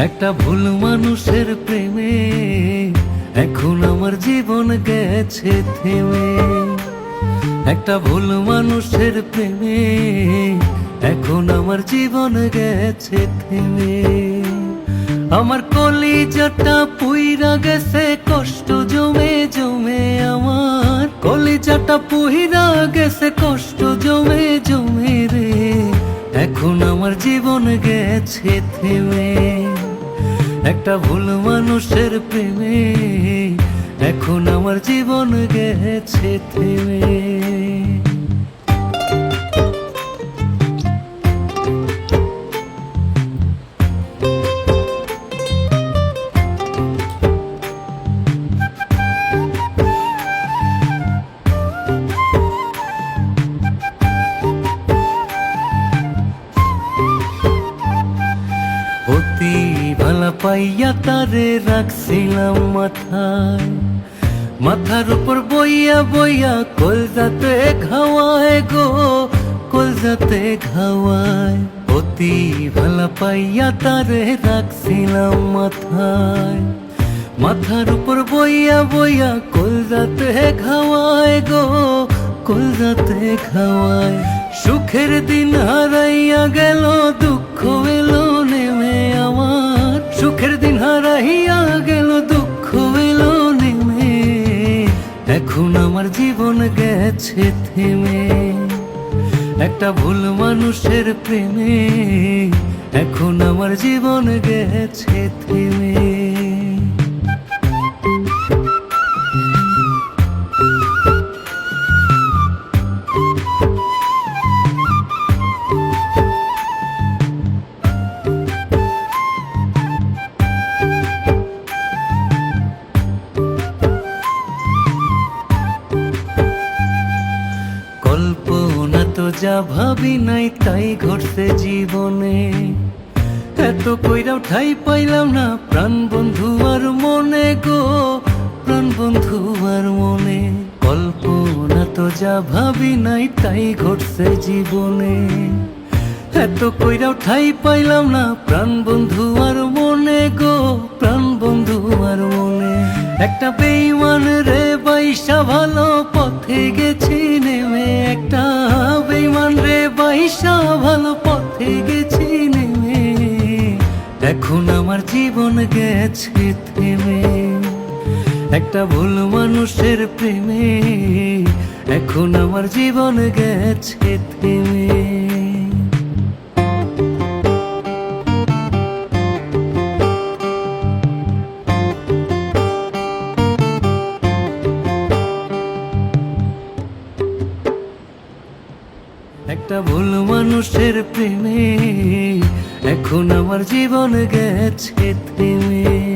একটা ভুল মানুষের প্রেমে এখন আমার জীবন গেছে থেমে। একটা ভুল মানুষের প্রেমে এখন আমার জীবন গেছে থেমে। আমার কলিজাটা পুইরা গেছে কষ্ট জমে জমে, আমার কলিজাটা পুইরা গেছে কষ্ট জমে জমে রে। এখন আমার জীবন গেছে থেমে। একটা ভুল মানুষের প্রেমে এখন আমার জীবন গেছে থেমে। অতি ভালা পাইয়া তারে রাখছিলাম মাথায়, মাথার উপর বইয়া বইয়া কলজাতে ঘাওয়ায় গো, কলজাতে ঘাওয়ায়। অতি ভালা পাইয়া তারে রাখছিলাম মাথায়, মাথার উপর বইয়া বইয়া কলজাতে ঘাওয়ায় গো, কলজাতে ঘাওয়ায়। সুখের দিন হারাইয়া গেল দুঃখ এলো নেমে আমার, সুখের দিন হারাইয়া গেল দুঃখ এলো নেমে। এখন আমার জীবন গেছে থেমে। একটা ভুল মানুষের প্রেমে এখন আমার জীবন গেছে থেমে। কল্পনা তো যা ভাবি নাই তাই ঘটছে জীবনে, এত কইরাও ঠাই পাইলাম না প্রাণ বন্ধু আর মনে গো, প্রাণ বন্ধু আর মনে। কল্পনা তো যা ভাবি নাই তাই ঘটছে জীবনে, এত কইরাও ঠাই পাইলাম না প্রাণ বন্ধু আর মনে গো, প্রাণ বন্ধু আর মনে। একটা বেঈমান রে বাইসা ভালো পথে গেছি নেমে, একটা বেঈমান রে বাইসা ভালো পথে গেছি নেমে। এখন আমার জীবন গেছে থেমে। একটা ভুল মানুষের প্রেমে এখন আমার জীবন গেছে থেমে। একটা ভুল মানুষের প্রেমে এখন আমার জীবন গেছে থেমে।